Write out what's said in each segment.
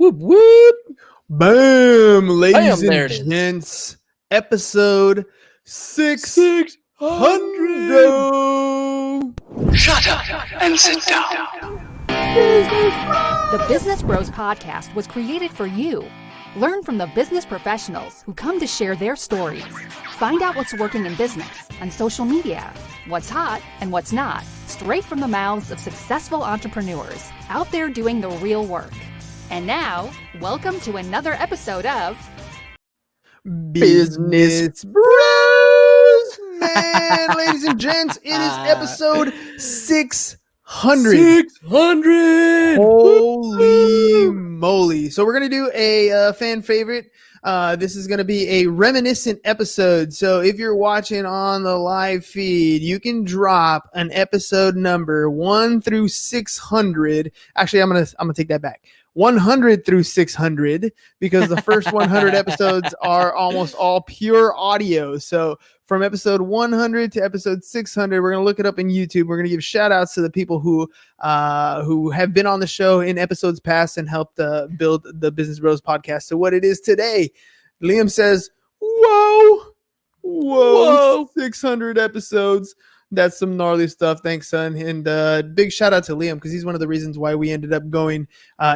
Whoop, whoop. Boom, ladies Bam, there and it is. gents. Episode 600. Shut up and sit down. The Business Bros Podcast was created for you. Learn from the business professionals who come to share their stories. Find out what's working in business, on social media, what's hot and what's not, straight from the mouths of successful entrepreneurs out there doing the real work. And now, welcome to another episode of Business Bros. Man, ladies and gents, it is episode 600. 600. Holy moly. So we're going to do a fan favorite. This is going to be a reminiscent episode. So if you're watching on the live feed, you can drop an episode number 1 through 600. Actually, I'm going to take that back. 100 through 600, because the first 100 episodes are almost all pure audio. So from episode 100 to episode 600, we're going to look it up in YouTube. We're going to give shout outs to the people who have been on the show in episodes past and helped build the Business Bros podcast to what it is today. Liam says, whoa, 600 episodes. That's some gnarly stuff. Thanks, son. And big shout out to Liam, because he's one of the reasons why we ended up going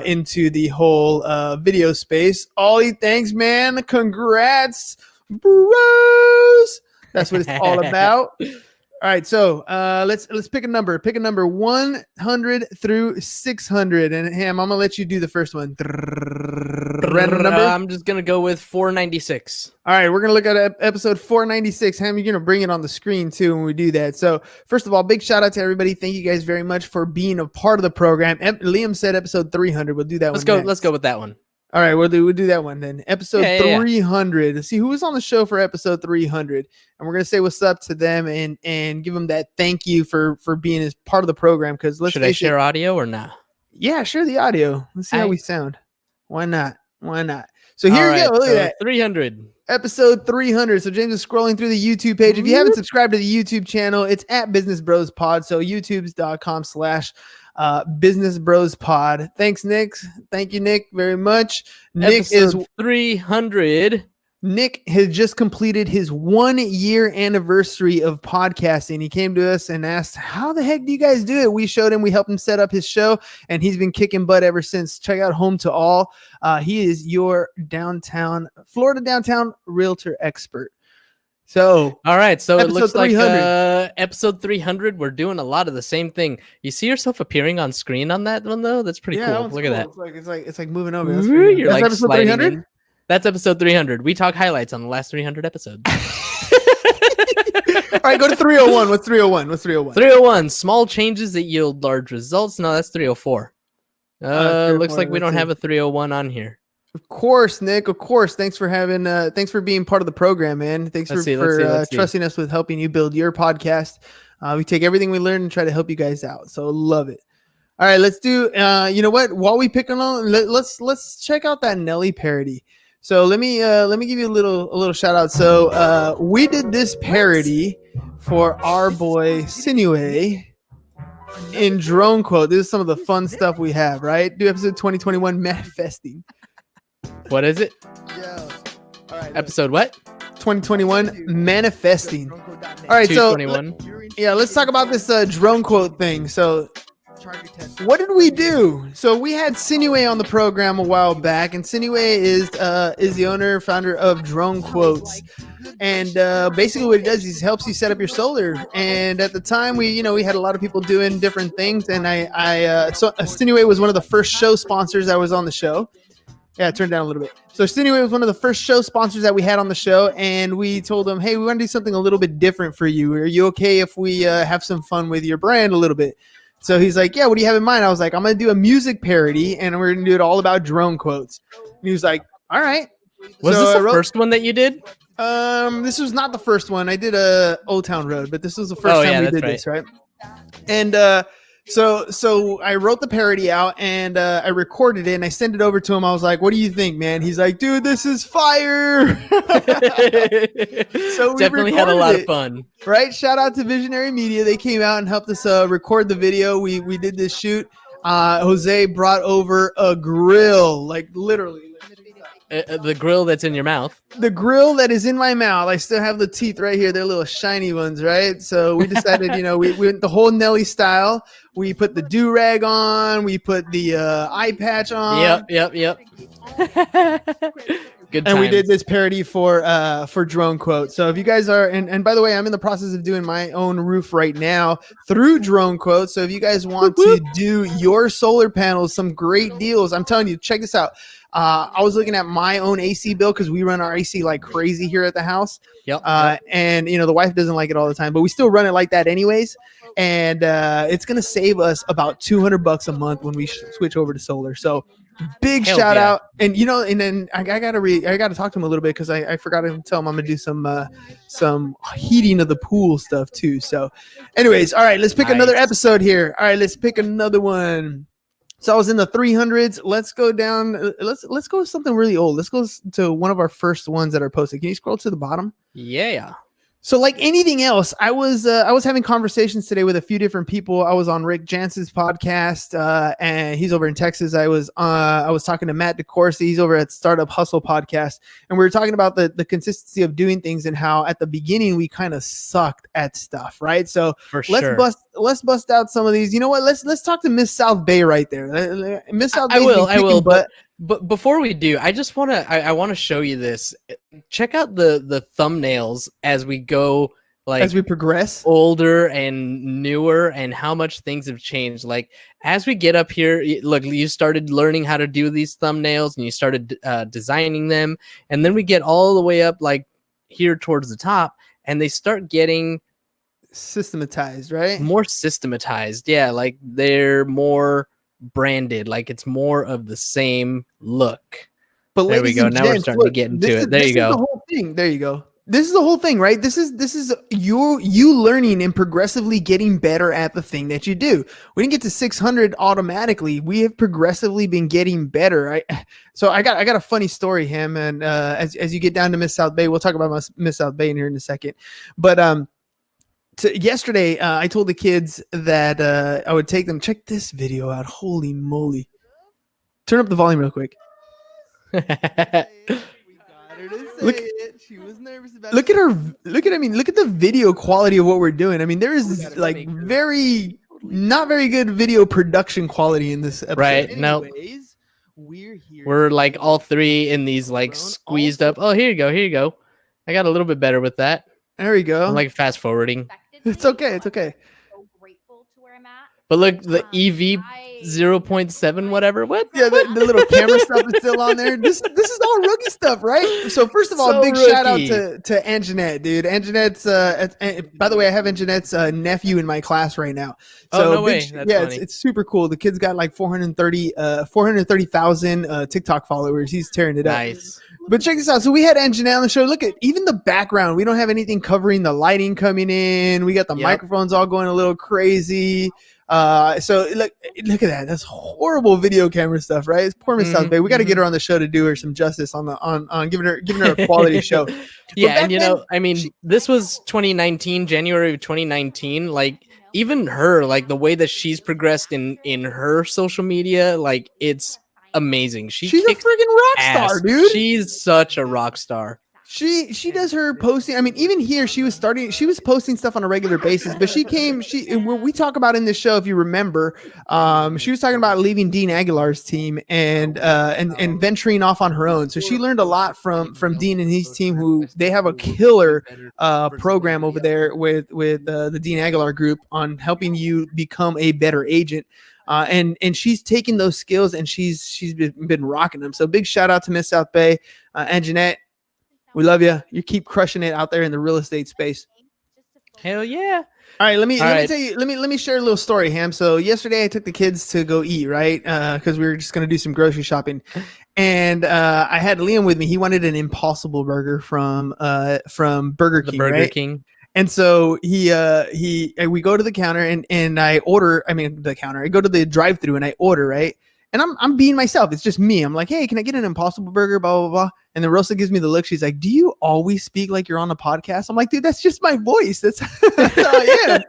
into the whole video space. Ollie, thanks, man. Congrats, bros. That's what it's all about. All right, so let's pick a number. Pick a number 100 through 600. And Ham, I'm gonna let you do the first one. Random number. I'm just gonna go with 496. All right, we're gonna look at episode 496. Ham, you're gonna bring it on the screen too when we do that. So first of all, big shout out to everybody. Thank you guys very much for being a part of the program. Liam said episode 300. We'll do that. Let's one go. next. Let's go with that one. All right, we'll do that one then. Episode Yeah. 300. Let's see who was on the show for episode 300, and we're gonna say what's up to them and give them that thank you for being as part of the program. Because Should I share audio or not? Yeah, share the audio. Let's see how I- we sound. Why not? So here we go. Look at that. 300. Episode 300. So James is scrolling through the YouTube page. If you haven't subscribed to the YouTube channel, it's at Business Bros Pod. So youtubes.com/Business Bros Pod. Thanks, Nick. Thank you, Nick, very much. Episode 300. Nick has just completed his 1 year anniversary of podcasting. He came to us and asked, how the heck do you guys do it? We showed him, we helped him set up his show, and he's been kicking butt ever since. Check out Home to All. He is your Florida downtown realtor expert. So, All right, so it episode looks like 300. episode 300. We're doing a lot of the same thing. You see yourself appearing on screen on that one though? That's pretty yeah, cool. that Look one's at that. cool. It's like moving over. That's, Ooh, you're That's like episode sliding 300. in. That's episode 300. We talk highlights on the last 300 episodes. All right, go to 301. What's 301? 301, small changes that yield large results. No, that's 304. Looks like we don't have a 301 on here. Of course, Nick. Of course. Thanks for being part of the program, man. Thanks Let's for see. trusting us with helping you build your podcast. We take everything we learn and try to help you guys out. So love it. All right, let's do. You know what? While we pick on, let's check out that Nelly parody. So let me give you a little shout out. So we did this parody for our boy Sinuhe in Drone Quote. This is some of the fun stuff we have. Right? Do episode 2021 manifesting. What is it? Yeah. All right. Episode what? 2021 manifesting. All right, so 221. yeah, let's talk about this drone quote thing. So what did we do? So we had Sinuhe on the program a while back, and Sinuhe is the founder of Drone Quotes. And basically what he does is he helps you set up your solar. And at the time we had a lot of people doing different things, and so Sinuhe was one of the first show sponsors that was on the show. Yeah, turn down a little bit. So Sinuhe was one of the first show sponsors that we had on the show, and we told him, hey, we want to do something a little bit different for you. Are you okay if we have some fun with your brand a little bit? So he's like, yeah, what do you have in mind? I was like, I'm going to do a music parody, and we're going to do it all about drone quotes. And he was like, all right. Was So this I the first one that you did? This was not the first one. I did Old Town Road, but this was the first Oh, time yeah, we that's did right. this, right? And So I wrote the parody out, and I recorded it, and I sent it over to him. I was like, what do you think, man? He's like, dude, this is fire. So we Definitely had a recorded lot of it. fun. Right? Shout out to Visionary Media. They came out and helped us record the video. We did this shoot. Jose brought over a grill, like literally. The grill that's in your mouth. The grill that is in my mouth. I still have the teeth right here. They're little shiny ones, right? So we decided, we went the whole Nelly style. We put the do-rag on. We put the eye patch on. Yep. Good And we times. did this parody for Drone Quote. So if you guys are, and by the way, I'm in the process of doing my own roof right now through Drone Quote. So if you guys want to do your solar panels, some great deals. I'm telling you, check this out. I was looking at my own AC bill because we run our AC like crazy here at the house. Yep. And the wife doesn't like it all the time, but we still run it like that anyways. And it's gonna save us about $200 a month when we switch over to solar. So big Hell shout yeah. out. And and then I gotta talk to him a little bit because I forgot to tell him I'm gonna do some heating of the pool stuff too. So anyways, all right, let's pick another Nice. episode here. All right, let's pick another one. So I was in the 300s. Let's go down. Let's go with something really old. Let's go to one of our first ones that are posted. Can you scroll to the bottom? Yeah. So like anything else, I was having conversations today with a few different people. I was on Rick Jansen's podcast, and he's over in Texas. I was talking to Matt DeCourcy. He's over at Startup Hustle podcast, and we were talking about the consistency of doing things and how at the beginning we kind of sucked at stuff, right? So For let's sure. bust out some of these. You know what? Let's talk to Miss South Bay right there. Miss South Bay. I will. But before we do, I just want to I want to show you this. Check out the thumbnails as we go, like as we progress. older and newer, and how much things have changed. Like as we get up here, look, you started learning how to do these thumbnails and you started designing them, and then we get all the way up like here towards the top, and they start getting Systematized, right? more systematized. Yeah, like they're more branded, like it's more of the same look. But There we ladies go. and Now we're gents, starting to get into this it. is- There this you is go. The whole thing. There you go. This is the whole thing, right? This is you learning and progressively getting better at the thing that you do. We didn't get to 600 automatically. We have progressively been getting better. So I got a funny story, him, and as you get down to Miss South Bay, we'll talk about Miss South Bay in here in a second. But yesterday, I told the kids that I would take them. Check this video out. Holy moly! Turn up the volume real quick. Look- She was nervous about Look at her. Look at the video quality of what we're doing. I mean, there is like not very good video production quality in this episode. Right. No. Anyways, we're here. We're like all three in these like Grown squeezed also- up. Oh, here you go. I got a little bit better with that. There we go. I'm like fast forwarding. It's okay. It's okay. So grateful to where I'm at. But look, the EV 0.7 whatever. What? Yeah, the little camera stuff is still on there. This is all rookie stuff, right? So first of all, So big shout out rookie. to Anjanette, dude. Anjanette's by the way, I have Anjanette's nephew in my class right now. Oh, So no way. big That's yeah, funny. it's super cool. The kid's got like 430,000 TikTok followers. He's tearing it up. Nice. But check this out. So we had Anjanette on the show. Look at even the background. We don't have anything covering the lighting coming in. We got the Yep. microphones all going a little crazy. So look at that. That's horrible video camera stuff, right? It's poor Miss South Mhm, Bay. We got to get her on the show to do her some justice on giving her a quality show. Yeah, back and you then, know, I mean, this was 2019, January of 2019. Like even her, like the way that she's progressed in her social media, like it's amazing. She's a kicks freaking rock star, ass. dude. She's such a rock star. She does her posting. I mean, even here, she was posting stuff on a regular basis, but we talk about in this show, if you remember, she was talking about leaving Dean Aguilar's team and venturing off on her own. So she learned a lot from Dean and his team, who they have a killer program over there with the Dean Aguilar group on helping you become a better agent. And she's taken those skills and she's been rocking them. So big shout out to Miss South Bay, and Jeanette. We love you. You keep crushing it out there in the real estate space. Hell yeah. All right, let me right. tell you. Let me share a little story, Ham. So yesterday I took the kids to go eat, right? Because we were just gonna do some grocery shopping, and I had Liam with me. He wanted an Impossible Burger from Burger The King, Burger right? King. And so we go to the counter and I order. I mean, the counter. I go to the drive-thru and I order, right? And I'm being myself. It's just me. I'm like, hey, can I get an Impossible Burger? Blah, blah, blah. And then Rosa gives me the look. She's like, do you always speak like you're on a podcast? I'm like, dude, that's just my voice. That's how I am.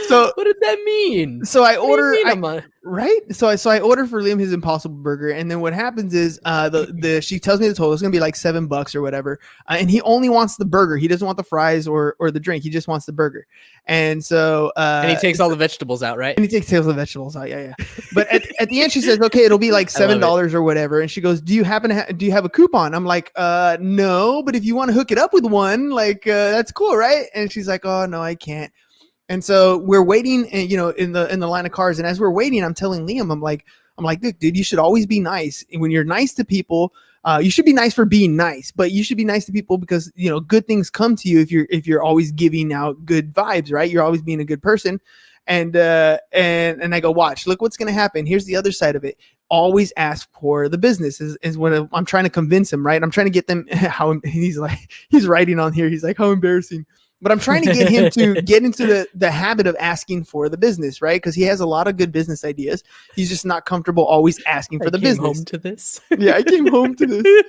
So what did that mean? So I What do you order, mean I'm a- right? So I order for Liam his Impossible Burger, and then what happens is she tells me the total. It's gonna be like $7 or whatever, and he only wants the burger. He doesn't want the fries or the drink. He just wants the burger, and so and he takes all the vegetables out, right? and he takes the vegetables out. Yeah. But at the end, she says, "Okay, it'll be like I love it. $7 or whatever." And she goes, "Do you happen to do you have a coupon?" I'm like, no, but if you want to hook it up with one, like that's cool, right?" And she's like, "Oh no, I can't." And so we're waiting, and in the line of cars. And as we're waiting, I'm telling Liam, I'm like, dude, you should always be nice. And when you're nice to people, you should be nice for being nice, but you should be nice to people because good things come to you if you're always giving out good vibes, right? You're always being a good person. And I go, watch, look what's gonna happen. Here's the other side of it. Always ask for the business is when I'm trying to convince him, right? I'm trying to get them how he's writing on here. He's like, how embarrassing. But I'm trying to get him to get into the habit of asking for the business, right? Because he has a lot of good business ideas. He's just not comfortable always asking for the business. Home to this. Yeah, I came home to this.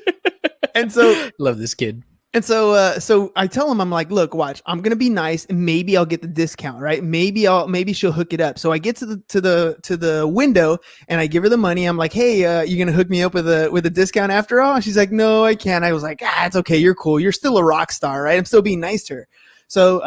And so love this kid. And so I tell him, I'm like, look, watch, I'm gonna be nice, and maybe I'll get the discount, right? Maybe she'll hook it up. So I get to the window, and I give her the money. I'm like, hey, you gonna hook me up with a discount after all? And she's like, no, I can't. I was like, it's okay, you're cool. You're still a rock star, right? I'm still being nice to her. So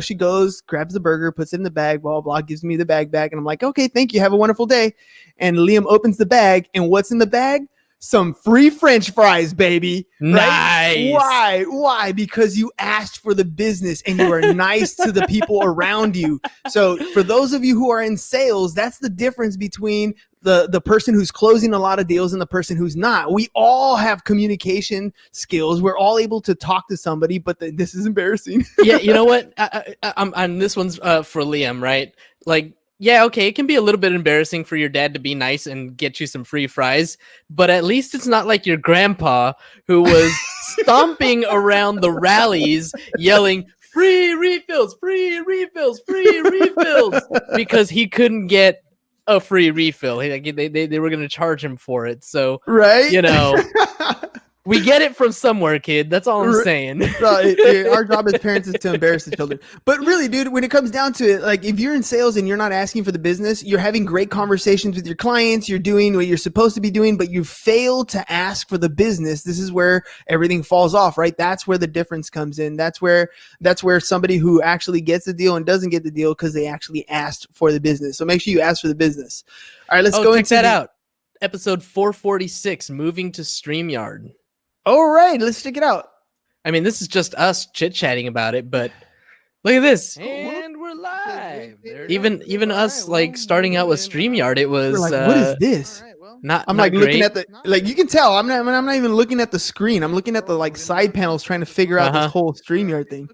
she goes, grabs the burger, puts it in the bag, blah, blah, blah, gives me the bag back, and I'm like, okay, thank you, have a wonderful day. And Liam opens the bag, and what's in the bag? Some free French fries, baby. Right? Nice. Why? Because you asked for the business and you are nice to the people around you. So for those of you who are in sales, that's the difference between the person who's closing a lot of deals and the person who's not. We all have communication skills. We're all able to talk to somebody, but this is embarrassing. Yeah, you know what? I'm this one's for Liam, right? Like, yeah, okay, it can be a little bit embarrassing for your dad to be nice and get you some free fries, but at least it's not like your grandpa who was stomping around the rallies yelling, free refills, because he couldn't get a free refill. They were going to charge him for it. So, right? We get it from somewhere, kid. That's all I'm saying. Our job as parents is to embarrass the children. But really, dude, when it comes down to it, like if you're in sales and you're not asking for the business, you're having great conversations with your clients, you're doing what you're supposed to be doing, but you fail to ask for the business. This is where everything falls off, right? That's where the difference comes in. That's where somebody who actually gets the deal and doesn't get the deal because they actually asked for the business. So make sure you ask for the business. All right, let's go check that out. Episode 446, moving to StreamYard. All right, let's check it out. I mean, this is just us chit-chatting about it, but look at this. And we're live. Even us, like, starting out with StreamYard, it was... We're like, what is this? I'm like looking at the... Like, you can tell, I'm not even looking at the screen. I'm looking at the, like, side panels trying to figure out this whole StreamYard thing.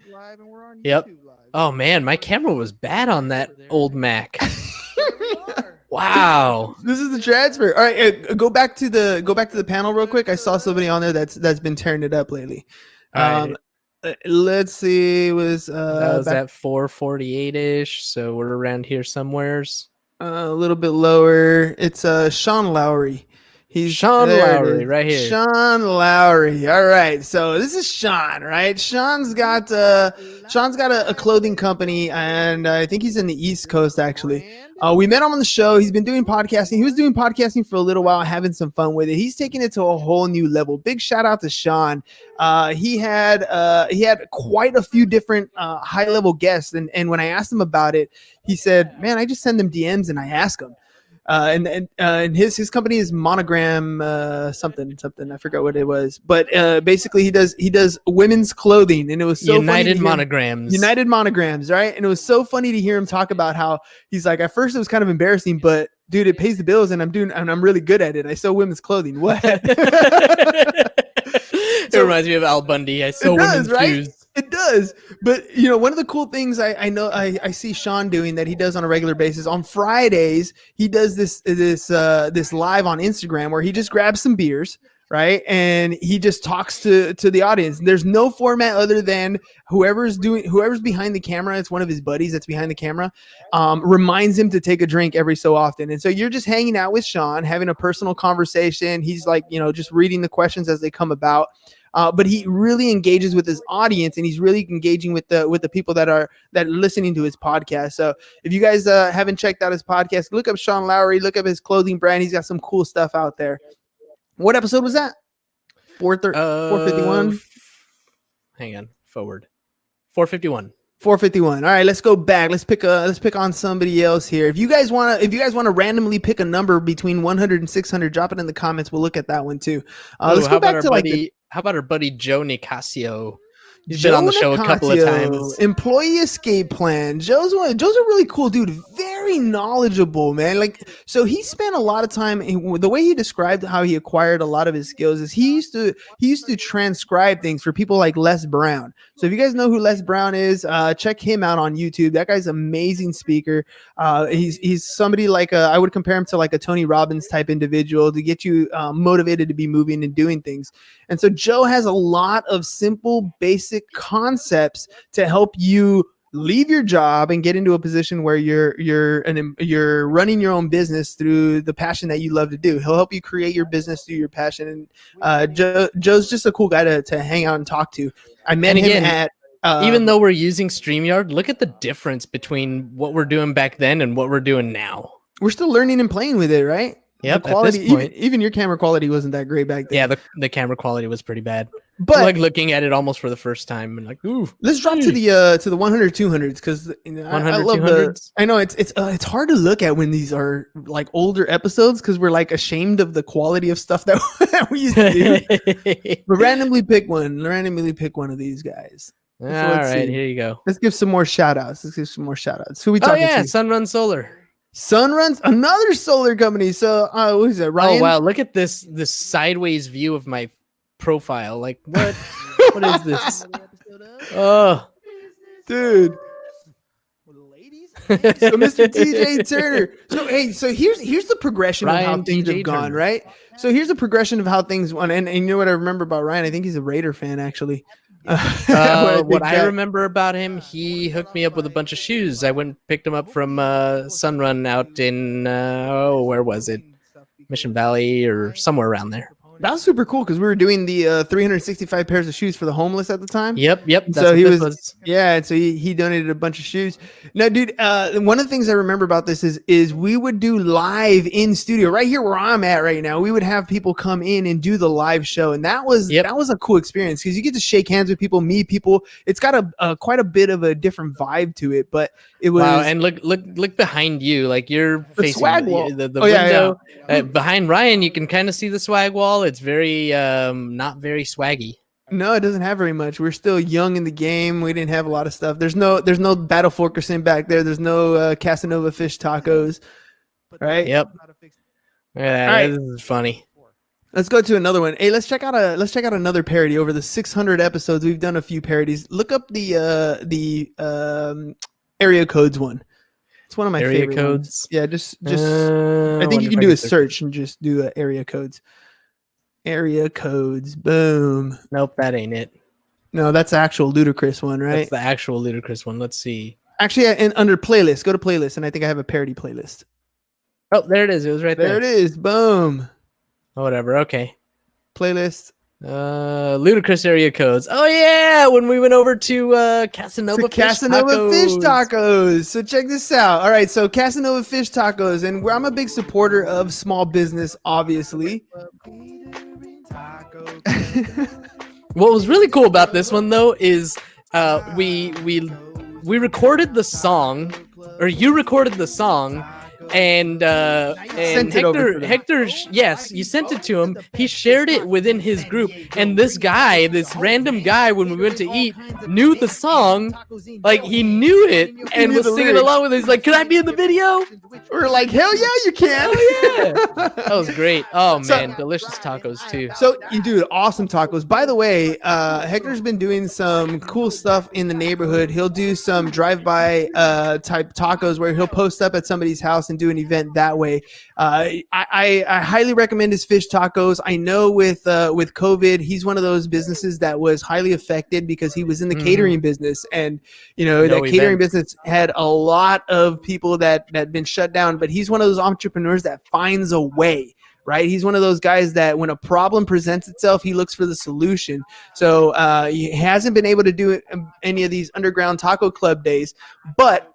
Yep. Oh, man, my camera was bad on that old Mac. Wow, this is the transfer. All right, go back to the panel real quick. I saw somebody on there that's been tearing it up lately. Let's see, that was at 448-ish, so we're around here somewheres. A little bit lower. It's Sean Lowry. He's Sean Lowry right here. Sean Lowry. All right. So this is Sean, right? Sean's got a clothing company, and I think he's in the East Coast actually. We met him on the show. He's been doing podcasting. He was doing podcasting for a little while, having some fun with it. He's taking it to a whole new level. Big shout out to Sean. He had quite a few different high level guests, and when I asked him about it, he said, "Man, I just send them DMs and I ask them." And his company is Monogram something I forgot what it was, but basically he does women's clothing, and it was so United funny Monograms, right? And it was so funny to hear him talk about how he's like, at first it was kind of embarrassing, but dude, it pays the bills, and I'm really good at it. I sell women's clothing. What? It reminds me of Al Bundy. I sew women's shoes. It does. But, one of the cool things I see Sean doing that he does on a regular basis, on Fridays, he does this live on Instagram where he just grabs some beers, right? And he just talks to the audience. There's no format other than whoever's behind the camera. It's one of his buddies that's behind the camera, reminds him to take a drink every so often. And so you're just hanging out with Sean, having a personal conversation. He's like, just reading the questions as they come about. but he really engages with his audience, and he's really engaging with the people that are listening to his podcast. So if you guys haven't checked out his podcast, look up Sean Lowry, look up his clothing brand. He's got some cool stuff out there. What episode was that? 451. Hang on, forward. 451. 451. All right, let's go back. Let's pick on somebody else here. If you guys want to randomly pick a number between 100 and 600, drop it in the comments. We'll look at that one too. Let's go back to how about our buddy Joe Nicasio? He's been on the show a couple of times. Employee escape plan. Joe's a really cool dude. Very knowledgeable, man. Like, so he spent a lot of time. The way he described how he acquired a lot of his skills is he used to transcribe things for people like Les Brown. So if you guys know who Les Brown is, check him out on YouTube. That guy's an amazing speaker. He's somebody like I would compare him to like a Tony Robbins type individual to get you motivated to be moving and doing things. And so Joe has a lot of simple, basic concepts to help you leave your job and get into a position where you're running your own business through the passion that you love to do. He'll help you create your business through your passion. And Joe's just a cool guy to hang out and talk to. I met him at even though we're using StreamYard, look at the difference between what we're doing back then and what we're doing now. We're still learning and playing with it, right? Yeah, quality. Even your camera quality wasn't that great back then. Yeah, the camera quality was pretty bad. But like looking at it almost for the first time and like, ooh. Let's drop to the 100 200s because I love 200s. I know it's hard to look at when these are like older episodes because we're like ashamed of the quality of stuff that we used to do. But randomly pick one of these guys. All right, here you go. Let's give some more shout outs. Who we talking to? Sunrun Solar. Sunrun's another solar company. So what is it, Ryan? Oh wow, look at this sideways view of my profile. Like what is this? Oh dude. So Mr. TJ Turner. So here's the progression of how things have gone, right? So here's the progression of how things went. And you know what I remember about Ryan? I think he's a Raider fan actually. What I remember about him, he hooked me up with a bunch of shoes. I went and picked him up from Sunrun out in where was it? Mission Valley or somewhere around there. That was super cool because we were doing the 365 pairs of shoes for the homeless at the time. Yep. So he was. And so he donated a bunch of shoes. No, dude. One of the things I remember about this is we would do live in studio right here where I'm at right now. We would have people come in and do the live show, and that was a cool experience because you get to shake hands with people, meet people. It's got a quite a bit of a different vibe to it, but it was. Wow, and look behind you, like you're facing swag wall. The window. Yeah. Behind Ryan, you can kind of see the swag wall. It's very not very swaggy. No, it doesn't have very much. We're still young in the game. We didn't have a lot of stuff. There's no Battle Forkerson back there. There's no Casanova fish tacos, right? Yep. Yeah, all right. This is funny. Let's go to another one. Hey, let's check out another parody. Over the 600 episodes, we've done a few parodies. Look up the area codes one. It's one of my area favorite codes. Ones. Yeah, just I think you can do a search and just do area codes. Area codes. Boom. Nope, that ain't it. No, that's the actual Ludacris one, right? That's the actual Ludacris one. Let's see. Actually, and under playlist, go to playlist, and I think I have a parody playlist. Oh, there it is. It was right there. There it is. Boom. Oh, whatever. Okay. Playlist. Ludacris area codes. Oh yeah, when we went over to Casanova Fish Tacos. So check this out. All right, so Casanova Fish Tacos, and I'm a big supporter of small business, obviously. What was really cool about this one though is we recorded the song, or you recorded the song. And Hector, yes, you sent it to him. He shared it within his group, and this random guy, when we went to eat, knew the song, like he knew it, and was singing along with it. He's like, "Can I be in the video?" We're like, "Hell yeah, you can!" Oh yeah, that was great. Oh man, delicious tacos too. So you do awesome tacos. By the way, Hector's been doing some cool stuff in the neighborhood. He'll do some drive-by type tacos where he'll post up at somebody's house and do an event that way. I highly recommend his fish tacos. I know with COVID, he's one of those businesses that was highly affected because he was in the catering business, and that catering business had a lot of people that had been shut down. But he's one of those entrepreneurs that finds a way. right? He's one of those guys that when a problem presents itself, he looks for the solution. So he hasn't been able to do it any of these underground taco club days, but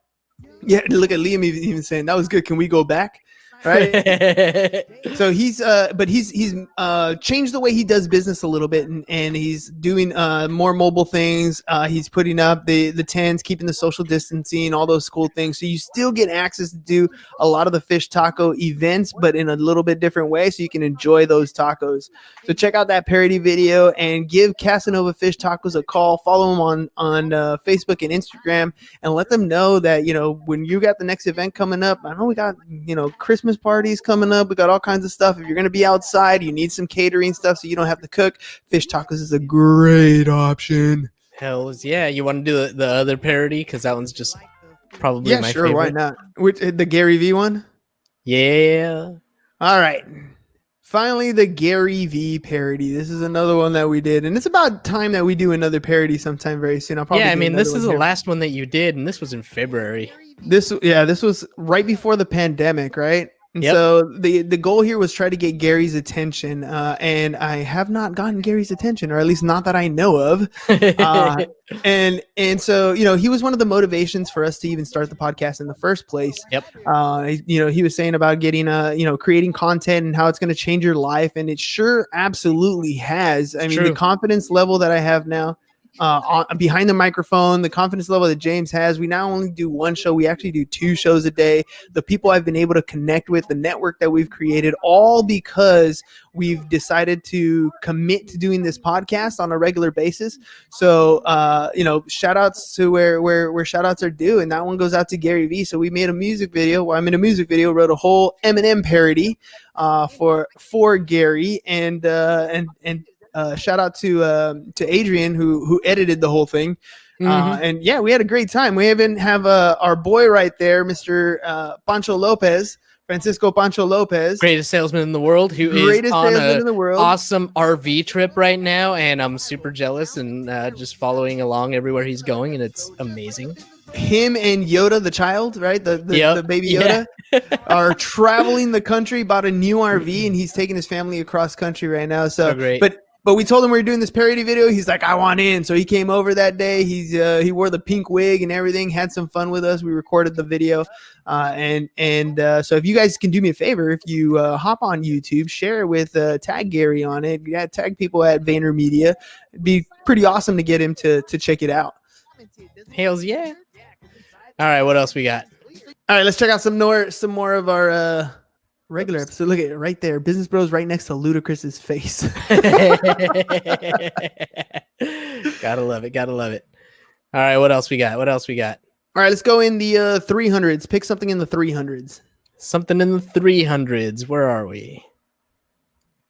yeah, look at Liam even saying that was good. Can we go back? Right. So he's changed the way he does business a little bit, and he's doing more mobile things. He's putting up the tents, keeping the social distancing, all those cool things. So you still get access to do a lot of the fish taco events, but in a little bit different way, so you can enjoy those tacos. So check out that parody video and give Casanova Fish Tacos a call. Follow them on Facebook and Instagram, and let them know that when you got the next event coming up. I know we got Christmas parties coming up. We got all kinds of stuff. If you're going to be outside, you need some catering stuff so you don't have to cook. Fish tacos is a great option. Hells yeah. You want to do the other parody? Because that one's just probably my favorite. Why not? The Gary V one? Yeah. All right. Finally, the Gary V parody. This is another one that we did, and it's about time that we do another parody sometime very soon. I'll probably this is the last one that you did, and this was in February. This was right before the pandemic, right? And Yep. so the goal here was try to get Gary's attention, and I have not gotten Gary's attention, or at least not that I know of. And so he was one of the motivations for us to even start the podcast in the first place. Yep. He was saying about getting creating content and how it's going to change your life, and it sure absolutely has. I mean, True. the confidence level that I have now. Behind the microphone, the confidence level that James has, we not only do one show, we actually do 2 shows a day. The people I've been able to connect with, the network that we've created, all because we've decided to commit to doing this podcast on a regular basis. So, shout outs to where shout outs are due. And that one goes out to Gary V. So we made a music video. Well, I'm in a music video, wrote a whole Eminem parody for Gary, and shout out to Adrian who edited the whole thing. And yeah, we had a great time. We even have our boy right there, Mr. Francisco Pancho Lopez, Greatest salesman in the world, who is on in the world. awesome RV trip right now, and I'm super jealous and just following along everywhere he's going, and it's amazing. Him and Yoda the child, right? The baby Yoda are traveling the country, bought a new RV, and he's taking his family across country right now. So great. But we told him we were doing this parody video. He's like, I want in. So he came over that day. He wore the pink wig and everything, had some fun with us. We recorded the video. So if you guys can do me a favor, if you hop on YouTube, share it with tag Gary on it. Yeah, tag people at VaynerMedia. It'd be pretty awesome to get him to check it out. Hells yeah. All right, what else we got? All right, let's check out some more of our regular episode. Look at it right there. Business Bros right next to Ludacris's face. Gotta love it. All right, what else we got? All right, let's go in the 300s. Pick something in the 300s. Something in the 300s. Where are we?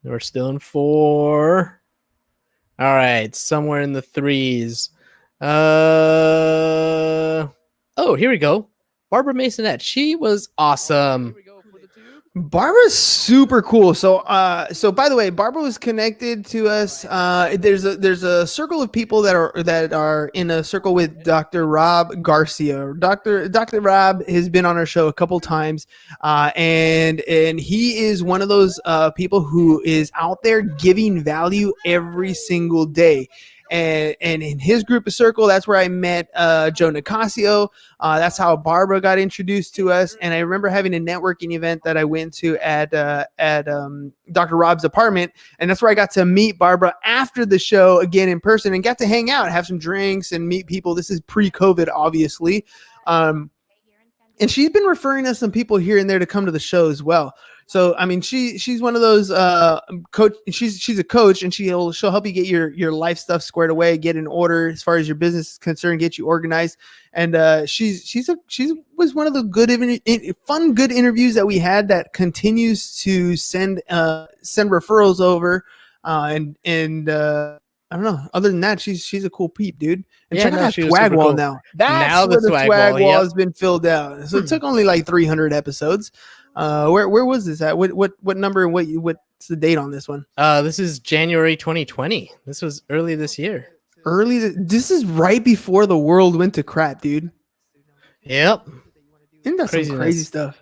We're still in 4. All right, somewhere in the 3s. Oh, here we go. Barbara Masonette. She was awesome. Barbara's super cool. So by the way, Barbara was connected to us. There's a circle of people that are in a circle with Dr. Rob Garcia. Dr. Rob has been on our show a couple times, and he is one of those people who is out there giving value every single day. And in his group of circle, that's where I met Joe Nicasio. That's how Barbara got introduced to us. And I remember having a networking event that I went to at Dr. Rob's apartment. And that's where I got to meet Barbara after the show again in person and got to hang out, have some drinks and meet people. This is pre-COVID, obviously. And she's been referring us some people here and there to come to the show as well. So, I mean, she's one of those coach. She's a coach, and she'll help you get your life stuff squared away, get in order as far as your business is concerned, get you organized. And she was one of the good interviews that we had that continues to send referrals over. And I don't know. Other than that, she's a cool peep, dude. And check out that swag wall cool. now. That's where the swag wall has been filled out. So it took only like 300 episodes. Where was this at? What number and what's the date on this one? This is January 2020. This was early this year. This is right before the world went to crap, dude. Yep. Isn't that some crazy stuff?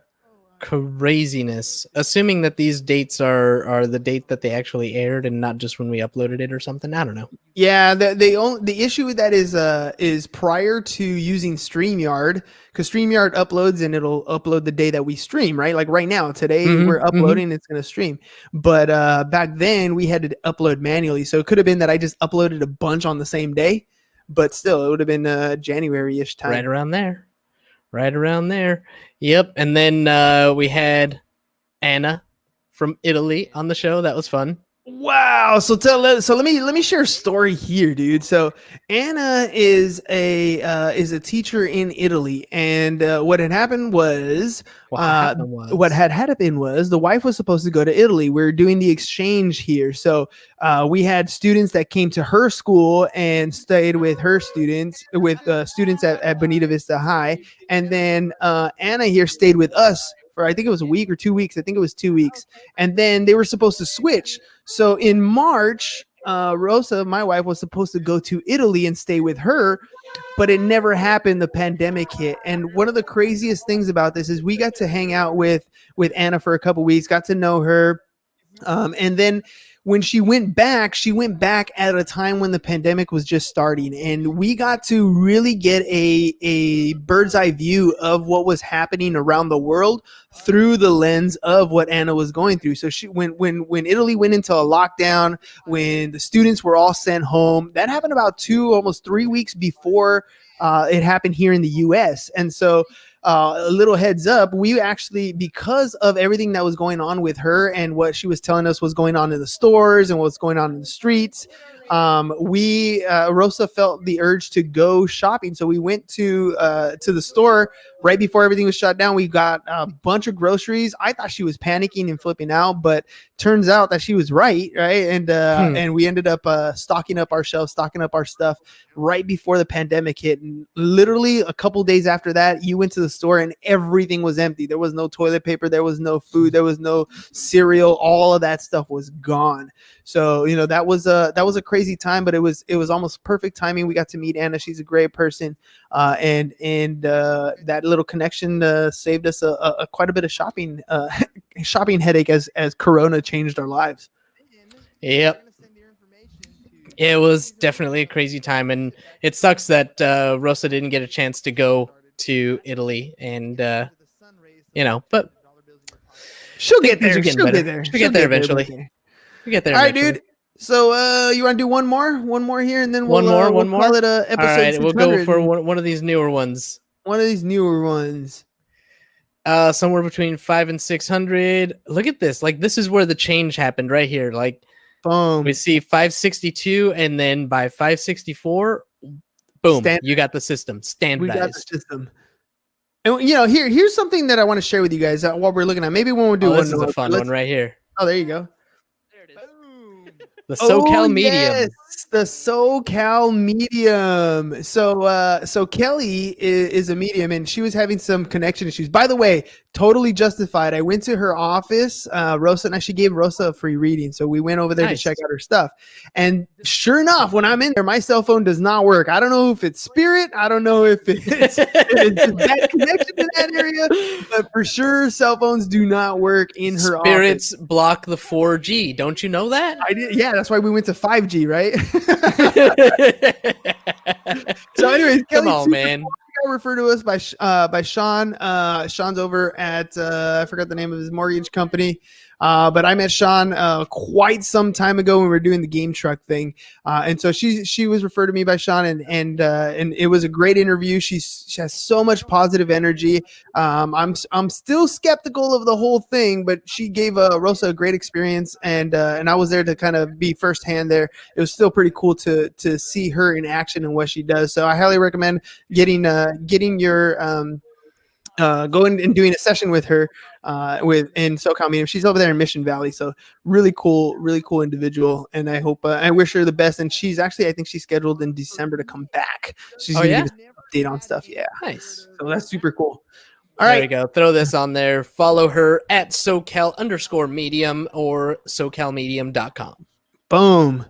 craziness. Assuming that these dates are the date that they actually aired and not just when we uploaded it or something. I don't know. Yeah, the issue with that is prior to using StreamYard, because StreamYard uploads and it'll upload the day that we stream, right? Like right now, today we're uploading, it's gonna stream. But back then we had to upload manually, so it could have been that I just uploaded a bunch on the same day, but still it would have been January-ish time. Right around there. Right around there. Yep. And then we had Anna from Italy on the show. That was fun. Wow. So let me share a story here, dude. So Anna is a teacher in Italy, and what had happened was what had happened was the wife was supposed to go to Italy. We are doing the exchange here, so we had students that came to her school and stayed with her students, with students at Bonita Vista High, and then Anna here stayed with us for, I think it was a week or 2 weeks. I think it was 2 weeks. And then they were supposed to switch. So in March, Rosa, my wife, was supposed to go to Italy and stay with her, but it never happened. The pandemic hit. And one of the craziest things about this is we got to hang out with Anna for a couple weeks, got to know her. And then when she went back at a time when the pandemic was just starting, and we got to really get a bird's eye view of what was happening around the world through the lens of what Anna was going through. So when Italy went into a lockdown, when the students were all sent home, that happened about almost 3 weeks before it happened here in the US. And so a little heads up, we actually, because of everything that was going on with her and what she was telling us was going on in the stores and what's going on in the streets, Rosa felt the urge to go shopping. So we went to the store right before everything was shut down. We got a bunch of groceries. I thought she was panicking and flipping out, but turns out that she was right. And we ended up stocking up our shelves, stocking up our stuff right before the pandemic hit. And literally a couple days after that, you went to the store and everything was empty. There was no toilet paper. There was no food. There was no cereal. All of that stuff was gone. So, that was a crazy time, but it was almost perfect timing. We got to meet Anna. She's a great person. And that little connection saved us quite a bit of shopping headache as Corona changed our lives. Yep. It was definitely a crazy time, and it sucks that Rosa didn't get a chance to go to Italy, and but she'll get there. She'll get there eventually. We get there. All right, dude. So you want to do one more here, and then we'll call it a episode. All right, we'll go for one of these newer ones. One of these newer ones. Somewhere between 500 and 600. Look at this. Like, this is where the change happened right here. Like, boom. We see 562, and then by 564, boom, you got the system standardized. We got the system. And here's something that I want to share with you guys while we're looking at. Maybe when we do one. This is a fun one right here. Oh, there you go. The SoCal Medium. Yes, the SoCal Medium. So Kelly is a medium, and she was having some connection issues. By the way, totally justified. I went to her office. Rosa and she gave Rosa a free reading, so we went over there to check out her stuff. And sure enough, when I'm in there, my cell phone does not work. I don't know if it's spirit. I don't know if it's that connection to that area, but for sure, cell phones do not work in her office. Spirits block the 4G. Don't you know that? I did. Yeah, that's why we went to 5G, right? So anyways, come on, man. Referred to us by Sean. Sean's over at I forgot the name of his mortgage company. But I met Sean quite some time ago when we were doing the game truck thing, and so she was referred to me by Sean, and it was a great interview. She has so much positive energy. I'm still skeptical of the whole thing, but she gave Rosa a great experience, and I was there to kind of be firsthand there. It was still pretty cool to see her in action and what she does. So I highly recommend getting your going and doing a session with her in SoCal Medium. She's over there in Mission Valley, so really cool individual. And I hope I wish her the best. And she's actually, I think she's scheduled in December to come back. She's gonna give us an update on stuff. Yeah, nice. So that's super cool. All right, there we go. Throw this on there. Follow her at SoCal_Medium or SoCalMedium.com. Boom.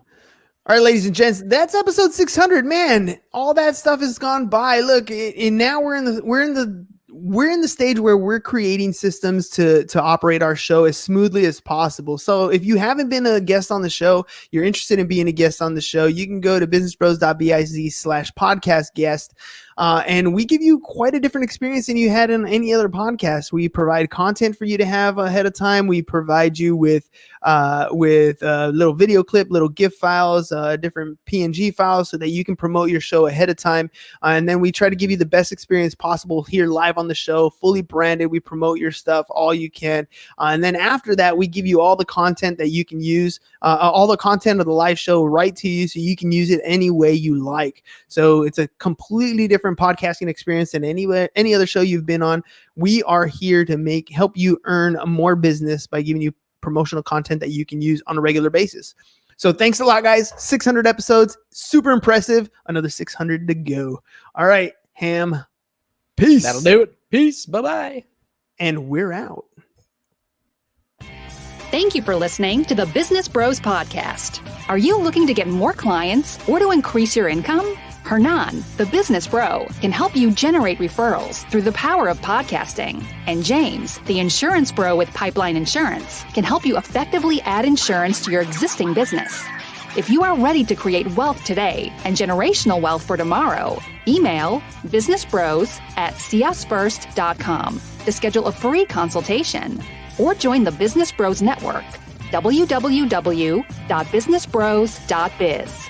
All right, ladies and gents, that's episode 600. Man, all that stuff has gone by. Look, and now we're in the we're in the stage where we're creating systems to operate our show as smoothly as possible. So if you haven't been a guest on the show, you're interested in being a guest on the show, you can go to businessbros.biz/podcast guest. And we give you quite a different experience than you had in any other podcast. We provide content for you to have ahead of time. We provide you with little video clip, little GIF files, different PNG files so that you can promote your show ahead of time. And then we try to give you the best experience possible here live on the show, fully branded. We promote your stuff all you can. And then after that, we give you all the content that you can use, all the content of the live show right to you so you can use it any way you like. So it's a completely different podcasting experience than any other show you've been on. We are here to help you earn more business by giving you promotional content that you can use on a regular basis. So thanks a lot, guys. 600 episodes, super impressive. Another 600 to go. All right, Ham. Peace. That'll do it. Peace. Bye-bye. And we're out. Thank you for listening to the Business Bros Podcast. Are you looking to get more clients or to increase your income? Hernan, the business bro, can help you generate referrals through the power of podcasting. And James, the insurance bro with Pipeline Insurance, can help you effectively add insurance to your existing business. If you are ready to create wealth today and generational wealth for tomorrow, email businessbros@csfirst.com to schedule a free consultation or join the Business Bros Network, www.businessbros.biz.